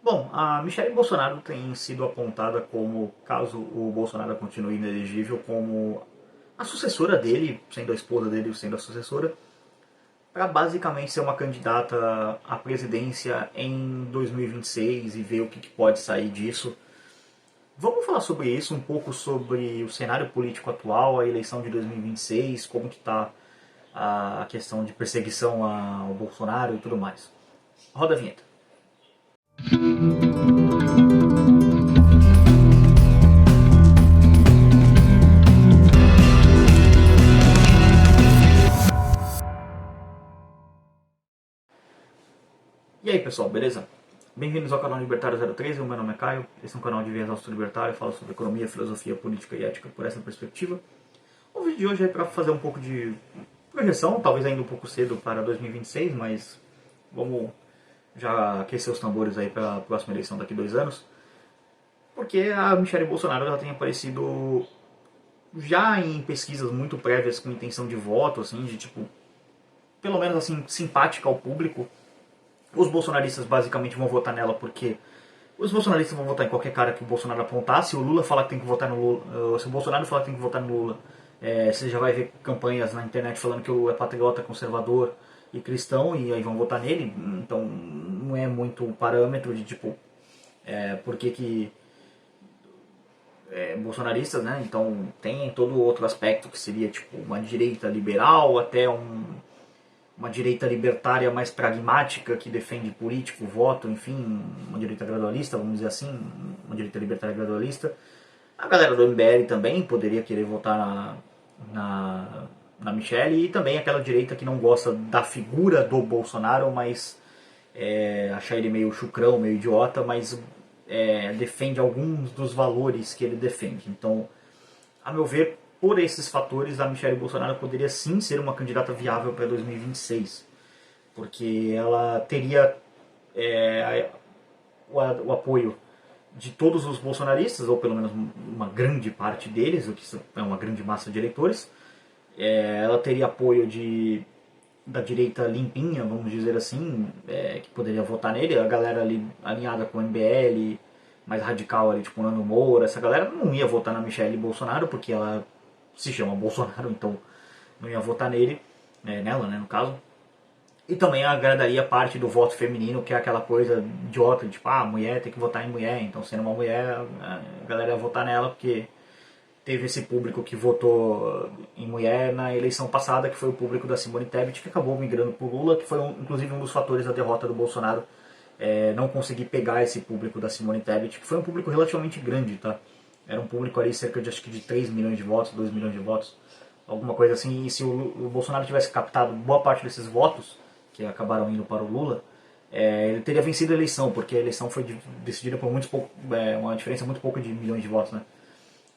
Bom, a Michelle Bolsonaro tem sido apontada como, caso o Bolsonaro continue inelegível, como a sucessora dele, sendo a esposa dele sendo a sucessora, para basicamente ser uma candidata à presidência em 2026 e ver o que pode sair disso. Vamos falar sobre isso, um pouco sobre o cenário político atual, a eleição de 2026, como que está a questão de perseguição ao Bolsonaro e tudo mais. Roda a vinheta. E aí pessoal, beleza? Bem-vindos ao canal Libertário 013, o meu nome é Caio, esse é um canal de viés libertário, fala sobre economia, filosofia, política e ética por essa perspectiva. O vídeo de hoje é para fazer um pouco de projeção, talvez ainda um pouco cedo para 2026, mas vamos já aquecer os tambores aí para a próxima eleição daqui a 2 anos. Porque a Michelle Bolsonaro já tem aparecido já em pesquisas muito prévias com intenção de voto, assim, de tipo, pelo menos assim, simpática ao público. Os bolsonaristas basicamente vão votar nela porque os bolsonaristas vão votar em qualquer cara que o Bolsonaro apontar. Se o Lula falar que tem que votar no Lula, se o Bolsonaro falar que tem que votar no Lula, você já vai ver campanhas na internet falando que o Lula é patriota, conservador e cristão, e aí vão votar nele. Então não é muito parâmetro de tipo, por que bolsonaristas, né? Então tem todo outro aspecto que seria tipo uma direita liberal até uma direita libertária mais pragmática que defende político, voto, enfim, uma direita gradualista, vamos dizer assim, uma direita libertária gradualista. A galera do MBL também poderia querer votar na Michelle, e também aquela direita que não gosta da figura do Bolsonaro, mas achar ele meio chucrão, meio idiota, mas defende alguns dos valores que ele defende. Então, a meu ver, por esses fatores, a Michelle Bolsonaro poderia sim ser uma candidata viável para 2026, porque ela teria o apoio de todos os bolsonaristas, ou pelo menos uma grande parte deles, o que é uma grande massa de eleitores. Ela teria apoio da direita limpinha, vamos dizer assim, que poderia votar nele, a galera ali alinhada com o MBL, mais radical ali, tipo Nando Moura, essa galera não ia votar na Michelle Bolsonaro, porque ela se chama Bolsonaro, então não ia votar nela, né, no caso. E também agradaria parte do voto feminino, que é aquela coisa idiota, tipo, mulher tem que votar em mulher, então sendo uma mulher, a galera ia votar nela, porque teve esse público que votou em mulher na eleição passada, que foi o público da Simone Tebet, que acabou migrando para o Lula, que foi inclusive um dos fatores da derrota do Bolsonaro, não conseguir pegar esse público da Simone Tebet, que foi um público relativamente grande, tá? Era um público ali cerca de, acho que de 3 milhões de votos, 2 milhões de votos, alguma coisa assim, e se o Bolsonaro tivesse captado boa parte desses votos, que acabaram indo para o Lula, ele teria vencido a eleição, porque a eleição foi decidida por uma diferença muito pouco de milhões de votos, né?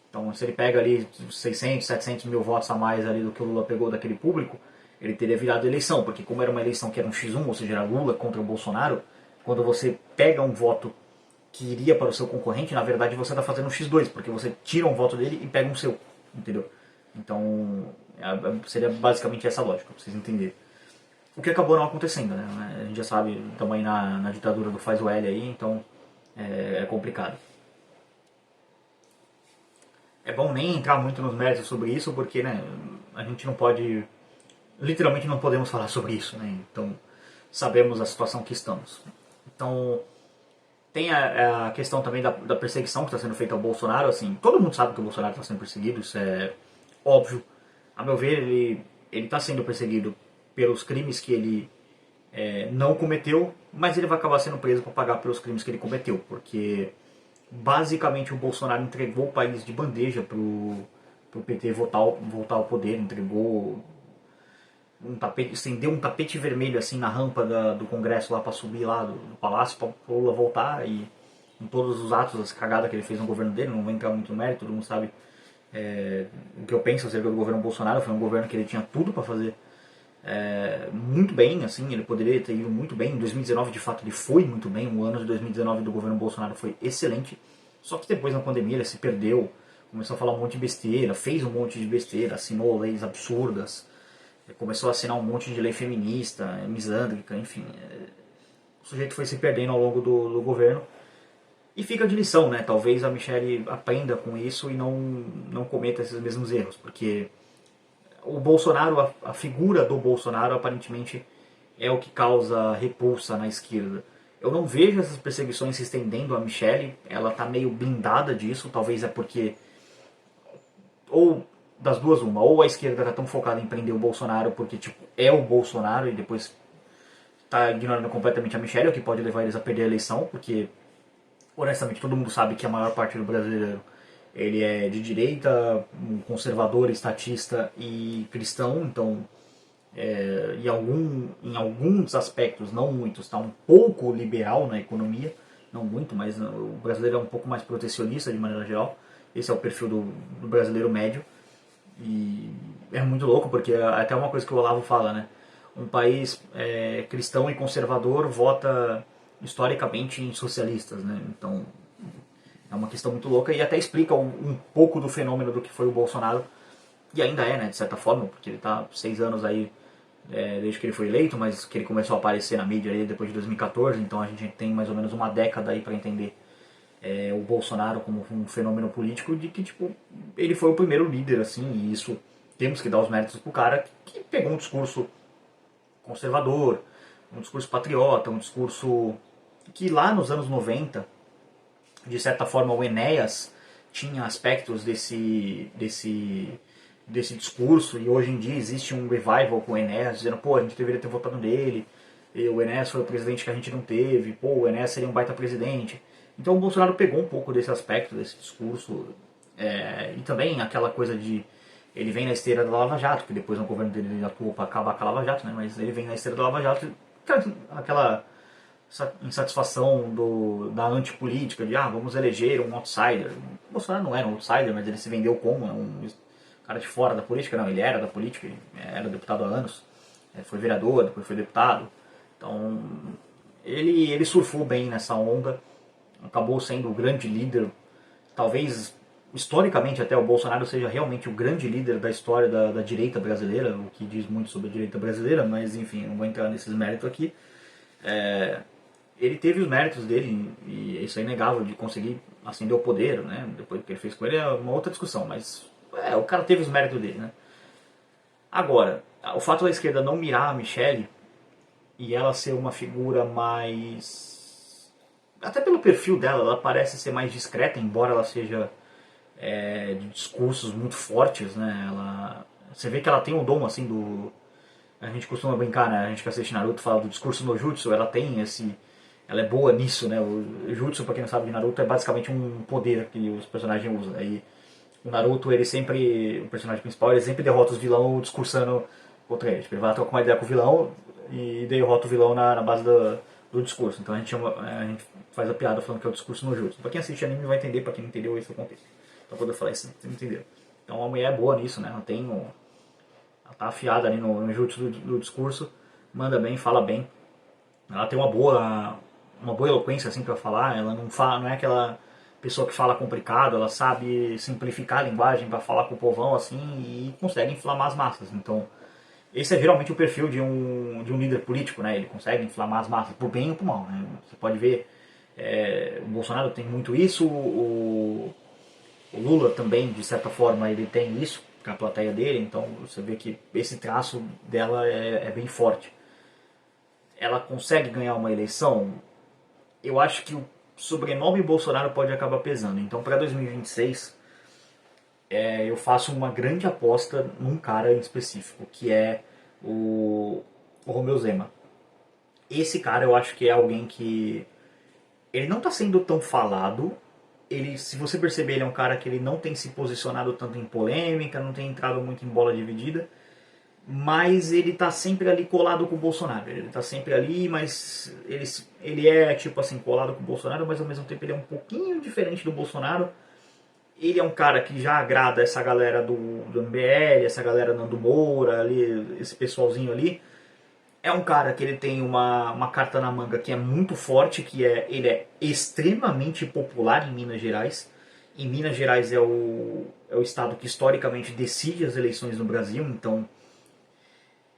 Então, se ele pega ali 600, 700 mil votos a mais ali do que o Lula pegou daquele público, ele teria virado eleição, porque como era uma eleição que era um X1, ou seja, era Lula contra o Bolsonaro, quando você pega um voto que iria para o seu concorrente, na verdade você está fazendo um X2, porque você tira um voto dele e pega um seu, entendeu? Então, seria basicamente essa lógica, para vocês entenderem. O que acabou não acontecendo, né? A gente já sabe, também na ditadura do faz o L aí, então é complicado. É bom nem entrar muito nos méritos sobre isso, porque, né, a gente não pode, literalmente não podemos falar sobre isso, né? Então sabemos a situação que estamos. Então tem a questão também da perseguição que está sendo feita ao Bolsonaro. Assim, todo mundo sabe que o Bolsonaro está sendo perseguido, isso é óbvio. A meu ver, ele está sendo perseguido pelos crimes que ele não cometeu, mas ele vai acabar sendo preso para pagar pelos crimes que ele cometeu, porque basicamente o Bolsonaro entregou o país de bandeja pro PT voltar ao poder, entregou um tapete, estendeu um tapete vermelho assim na rampa do Congresso lá para subir lá do Palácio para o Lula voltar, e em todos os atos, as cagadas que ele fez no governo dele, não vou entrar muito no mérito, todo mundo sabe o que eu penso acerca do governo Bolsonaro. Foi um governo que ele tinha tudo para fazer muito bem, assim, ele poderia ter ido muito bem. Em 2019, de fato, ele foi muito bem. O ano de 2019 do governo Bolsonaro foi excelente. Só que depois, na pandemia, ele se perdeu, começou a falar um monte de besteira, fez um monte de besteira, assinou leis absurdas, começou a assinar um monte de lei feminista, misândrica, enfim. O sujeito foi se perdendo ao longo do governo. E fica de lição, né? Talvez a Michelle aprenda com isso e não cometa esses mesmos erros, porque o Bolsonaro, a figura do Bolsonaro, aparentemente é o que causa repulsa na esquerda. Eu não vejo essas perseguições se estendendo a Michelle, ela tá meio blindada disso, talvez é porque, ou das duas uma, ou a esquerda tá tão focada em prender o Bolsonaro porque tipo, é o Bolsonaro e depois tá ignorando completamente a Michelle, o que pode levar eles a perder a eleição, porque honestamente todo mundo sabe que a maior parte do brasileiro ele é de direita, um conservador, estatista e cristão, então em alguns aspectos, não muitos, está um pouco liberal na economia, não muito, mas o brasileiro é um pouco mais protecionista de maneira geral. Esse é o perfil do brasileiro médio. E é muito louco, porque é até uma coisa que o Olavo fala, né? Um país cristão e conservador vota historicamente em socialistas, né? Então é uma questão muito louca e até explica um pouco do fenômeno do que foi o Bolsonaro, e ainda é, né, de certa forma, porque ele está 6 anos aí desde que ele foi eleito, mas que ele começou a aparecer na mídia aí depois de 2014, então a gente tem mais ou menos uma década aí para entender o Bolsonaro como um fenômeno político, de que tipo ele foi o primeiro líder, assim, e isso temos que dar os méritos pro cara que pegou um discurso conservador, um discurso patriota, um discurso que lá nos anos 90, de certa forma, o Enéas tinha aspectos desse discurso, e hoje em dia existe um revival com o Enéas, dizendo, pô, a gente deveria ter votado nele, e o Enéas foi o presidente que a gente não teve, pô, o Enéas seria um baita presidente. Então o Bolsonaro pegou um pouco desse aspecto, desse discurso, e também aquela coisa de ele vem na esteira da Lava Jato, que depois no governo dele ele atuou para acabar com a Lava Jato, né? Mas ele vem na esteira da Lava Jato, aquela insatisfação da antipolítica, de vamos eleger um outsider. O Bolsonaro não era um outsider, mas ele se vendeu como um cara de fora da política. Não, ele era da política, ele era deputado há anos, foi vereador, depois foi deputado. Então ele surfou bem nessa onda, acabou sendo o grande líder, talvez historicamente até o Bolsonaro seja realmente o grande líder da história da direita brasileira, o que diz muito sobre a direita brasileira, mas enfim, não vou entrar nesses méritos aqui. Ele teve os méritos dele, e isso é inegável, de conseguir ascender ao poder, né? Depois do que ele fez com ele é uma outra discussão, mas o cara teve os méritos dele, né? Agora, o fato da esquerda não mirar a Michelle e ela ser uma figura mais... Até pelo perfil dela, ela parece ser mais discreta, embora ela seja de discursos muito fortes, né? Você vê que ela tem um dom, assim, do... A gente costuma brincar, né? A gente que assiste Naruto fala do discurso no Jutsu, ela tem esse... Ela é boa nisso, né? O Jutsu, pra quem não sabe de Naruto, é basicamente um poder que os personagens usam. Aí o Naruto, ele sempre... O personagem principal, ele sempre derrota os vilões discursando contra ele. Tipo, ele vai trocar uma ideia com o vilão e derrota o vilão na base do discurso. Então a gente faz a piada falando que é o discurso no Jutsu. Pra quem assiste anime vai entender, pra quem não entendeu, esse é o contexto. Então quando eu falar isso, você entendeu. Então a mulher é boa nisso, né? Ela tá afiada ali no jutsu do discurso, manda bem, fala bem. Ela tem uma boa eloquência assim para falar, ela não é aquela pessoa que fala complicado, ela sabe simplificar a linguagem para falar com o povão assim e consegue inflamar as massas. Então, esse é geralmente o perfil de um líder político, né? Ele consegue inflamar as massas, por bem ou por mal, né? Você pode ver, o Bolsonaro tem muito isso, o Lula também, de certa forma, ele tem isso com a plateia dele, então você vê que esse traço dela é bem forte. Ela consegue ganhar uma eleição? Eu acho que o sobrenome Bolsonaro pode acabar pesando. Então, para 2026, eu faço uma grande aposta num cara em específico, que é o Romeu Zema. Esse cara eu acho que é alguém que ele não está sendo tão falado. Ele, se você perceber, ele é um cara que ele não tem se posicionado tanto em polêmica, não tem entrado muito em bola dividida, mas ele tá sempre ali colado com o Bolsonaro. Ele tá sempre ali, mas ele é tipo assim, colado com o Bolsonaro, mas ao mesmo tempo ele é um pouquinho diferente do Bolsonaro. Ele é um cara que já agrada essa galera do MBL, essa galera Nando Moura, ali, esse pessoalzinho ali. É um cara que ele tem uma carta na manga que é muito forte, ele é extremamente popular em Minas Gerais. E Minas Gerais é o estado que historicamente decide as eleições no Brasil, então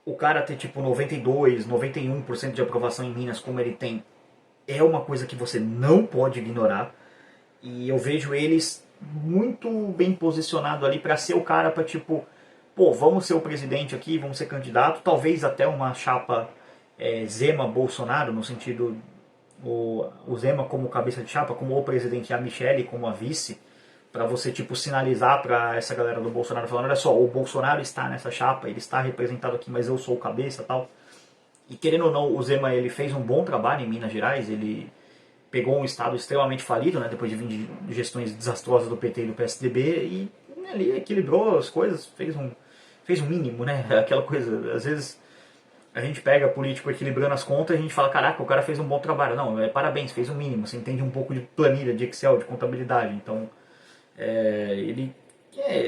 o cara ter tipo 92, 91% de aprovação em Minas como ele tem é uma coisa que você não pode ignorar. E eu vejo eles muito bem posicionado ali para ser o cara para tipo, pô, vamos ser o presidente aqui, vamos ser candidato, talvez até uma chapa Zema-Bolsonaro, no sentido o Zema como cabeça de chapa, como o presidente e a Michelle como a vice, para você tipo sinalizar para essa galera do Bolsonaro falando, olha só, o Bolsonaro está nessa chapa, ele está representado aqui, mas eu sou o cabeça, tal. E querendo ou não, o Zema ele fez um bom trabalho em Minas Gerais, ele pegou um estado extremamente falido, né, depois de vir de gestões desastrosas do PT e do PSDB, e ele equilibrou as coisas, fez um mínimo, né, aquela coisa, às vezes a gente pega político equilibrando as contas e a gente fala, caraca, o cara fez um bom trabalho. Não, parabéns, fez o mínimo, você entende um pouco de planilha, de Excel, de contabilidade, então ele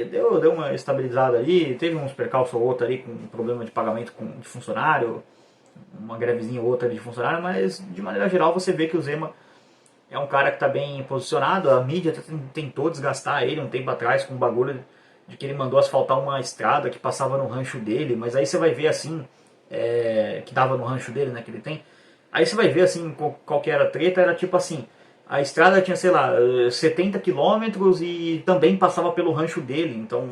deu uma estabilizada ali, teve uns percalços ou outro ali com problema de pagamento de funcionário, uma grevezinha ou outra de funcionário, mas de maneira geral você vê que o Zema é um cara que está bem posicionado, a mídia tentou desgastar ele um tempo atrás com um bagulho de que ele mandou asfaltar uma estrada que passava no rancho dele, mas aí você vai ver assim, que dava no rancho dele, né, que ele tem, aí você vai ver assim, qual que era a treta, era tipo assim, a estrada tinha, sei lá, 70 quilômetros e também passava pelo rancho dele, então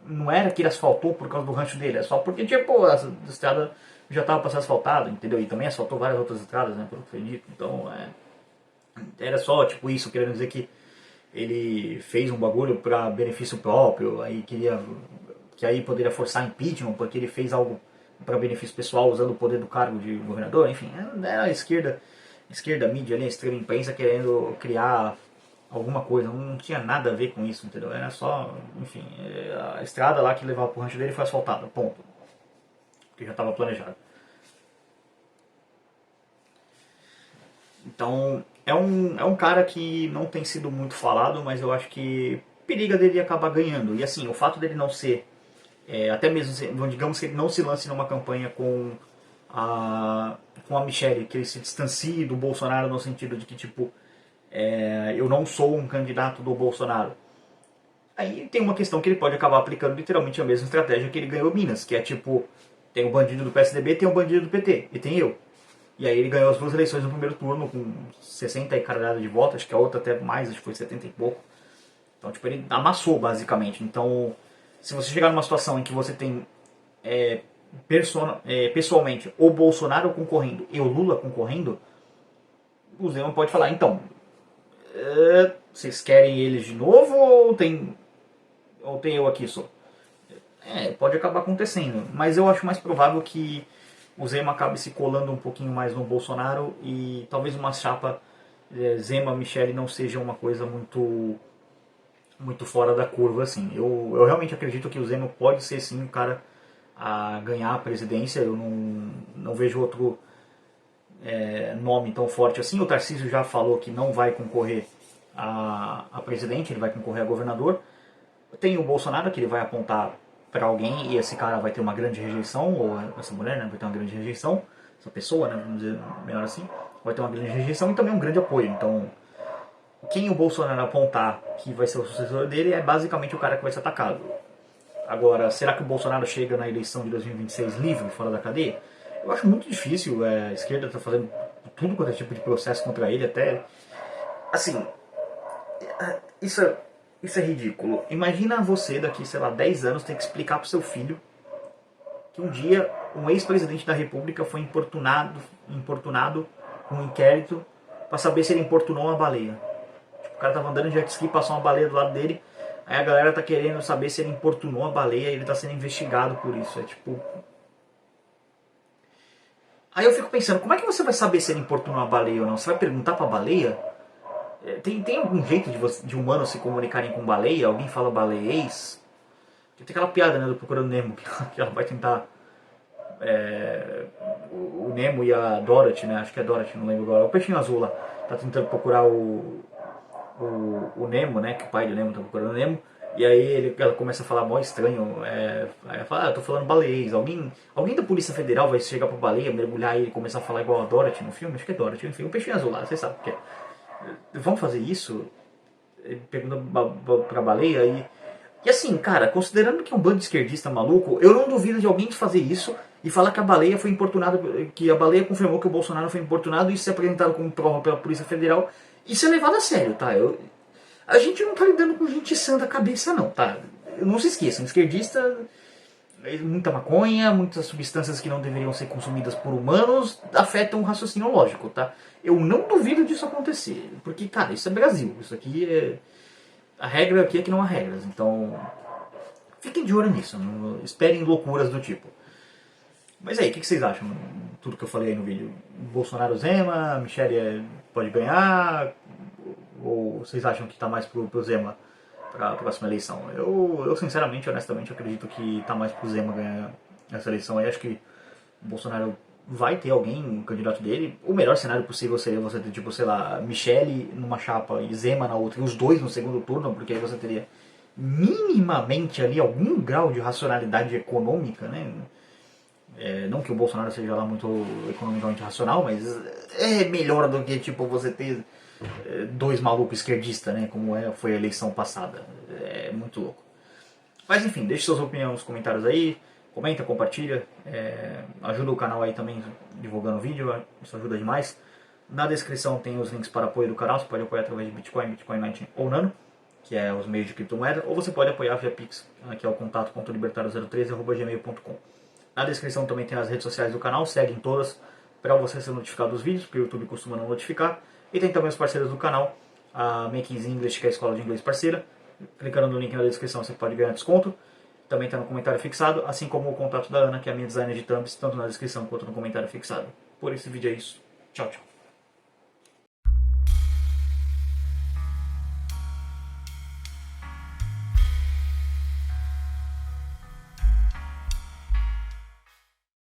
não era que ele asfaltou por causa do rancho dele, é só porque, tipo, a estrada já estava para ser asfaltada, entendeu? E também asfaltou várias outras estradas, né, pelo que foi dito, então era só, tipo, isso, querendo dizer que ele fez um bagulho para benefício próprio, aí queria que aí poderia forçar impeachment porque ele fez algo para benefício pessoal usando o poder do cargo de governador, enfim, era a esquerda mídia ali, a extrema imprensa querendo criar alguma coisa, não tinha nada a ver com isso, entendeu? Era só, enfim, a estrada lá que levava pro rancho dele foi asfaltada, ponto, que já estava planejado. Então, é um cara que não tem sido muito falado, mas eu acho que periga dele acabar ganhando. E assim, o fato dele não ser, até mesmo, digamos que ele não se lance numa campanha a, com a Michelle, que ele se distancie do Bolsonaro no sentido de que, tipo, eu não sou um candidato do Bolsonaro. Aí tem uma questão que ele pode acabar aplicando literalmente a mesma estratégia que ele ganhou Minas, que é tipo, tem o bandido do PSDB, tem o bandido do PT, e tem eu. E aí ele ganhou as duas eleições no primeiro turno com 60 e caralhada de votos, acho que a outra até mais, acho que foi 70 e pouco. Então, tipo, ele amassou basicamente. Então, se você chegar numa situação em que você tem pessoalmente o Bolsonaro concorrendo e o Lula concorrendo, o Zema pode falar, então, vocês querem eles de novo ou tem eu aqui só? Pode acabar acontecendo, mas eu acho mais provável que o Zema acabe se colando um pouquinho mais no Bolsonaro e talvez uma chapa Zema-Michele não seja uma coisa muito fora da curva assim. Eu realmente acredito que o Zema pode ser sim o cara a ganhar a presidência, eu não vejo outro nome tão forte assim. O Tarcísio já falou que não vai concorrer a presidente, ele vai concorrer a governador. Tem o Bolsonaro que ele vai apontar para alguém e esse cara vai ter uma grande rejeição, ou essa mulher, né, vai ter uma grande rejeição, essa pessoa, né, vamos dizer melhor assim, vai ter uma grande rejeição e também um grande apoio. Então, quem o Bolsonaro apontar que vai ser o sucessor dele é basicamente o cara que vai ser atacado. Agora, será que o Bolsonaro chega na eleição de 2026 livre, fora da cadeia? Eu acho muito difícil, a esquerda está fazendo tudo quanto é tipo de processo contra ele, até, assim, isso é ridículo. Imagina você daqui, sei lá, 10 anos ter que explicar pro seu filho que um dia um ex-presidente da república foi importunado com um inquérito para saber se ele importunou uma baleia. Tipo, o cara tava andando de jet ski, passou uma baleia do lado dele, aí a galera tá querendo saber se ele importunou a baleia e ele tá sendo investigado por isso. É tipo... Aí eu fico pensando, como é que você vai saber se ele importunou a baleia ou não? Você vai perguntar pra baleia? Tem algum jeito de humanos se comunicarem com baleia? Alguém fala baleiês? Tem aquela piada, né, do Procurando Nemo, que ela vai tentar... o Nemo e a Dorothy, né? Acho que é Dorothy, não lembro agora. O peixinho azul lá. Tá tentando procurar o Nemo, né? Que o pai do Nemo tá procurando o Nemo. E aí ela começa a falar mó estranho. Aí ela fala, eu tô falando baleiês. Alguém da Polícia Federal vai chegar pra baleia, mergulhar e começar a falar igual a Dorothy no filme? Acho que é Dorothy. Enfim, o peixinho azul lá, vocês sabem o que é. Vamos fazer isso? Pergunta pra baleia e assim, cara, considerando que é um bando de esquerdista maluco, eu não duvido de alguém fazer isso e falar que a baleia foi importunada, que a baleia confirmou que o Bolsonaro foi importunado e isso é apresentado como prova pela Polícia Federal. Isso é levado a sério, tá? A gente não tá lidando com gente sã da cabeça, não, tá? Não se esqueçam, esquerdista, muita maconha, muitas substâncias que não deveriam ser consumidas por humanos afetam o raciocínio lógico, tá? Eu não duvido disso acontecer, porque, cara, isso é Brasil, isso aqui é... A regra aqui é que não há regras, então fiquem de olho nisso, não esperem loucuras do tipo. Mas aí, o que vocês acham? Tudo que eu falei aí no vídeo. Bolsonaro Zema, Michele pode ganhar? Ou vocês acham que tá mais pro Zema para a próxima eleição? Eu sinceramente, honestamente, acredito que tá mais pro Zema ganhar essa eleição aí. Acho que o Bolsonaro vai ter alguém, um candidato dele. O melhor cenário possível seria você ter, tipo, sei lá, Michele numa chapa e Zema na outra, e os dois no segundo turno, porque aí você teria minimamente ali algum grau de racionalidade econômica, né? Não que o Bolsonaro seja lá muito economicamente racional, mas é melhor do que tipo você ter dois malucos esquerdistas, né? Como foi a eleição passada. É muito louco. Mas enfim, deixe suas opiniões nos comentários aí. Comenta, compartilha. Ajuda o canal aí também divulgando o vídeo. Isso ajuda demais. Na descrição tem os links para apoio do canal. Você pode apoiar através de Bitcoin, Bitcoin Lightning ou Nano, que é os meios de criptomoeda. Ou você pode apoiar via Pix, que é o contato.libertario013@gmail.com. Na descrição também tem as redes sociais do canal, seguem todas para você ser notificado dos vídeos, porque o YouTube costuma não notificar. E tem também os parceiros do canal, a Makings English, que é a escola de inglês parceira. Clicando no link na descrição você pode ganhar desconto. Também está no comentário fixado, assim como o contato da Ana, que é a minha designer de thumbs, tanto na descrição quanto no comentário fixado. Por esse vídeo é isso. Tchau, tchau.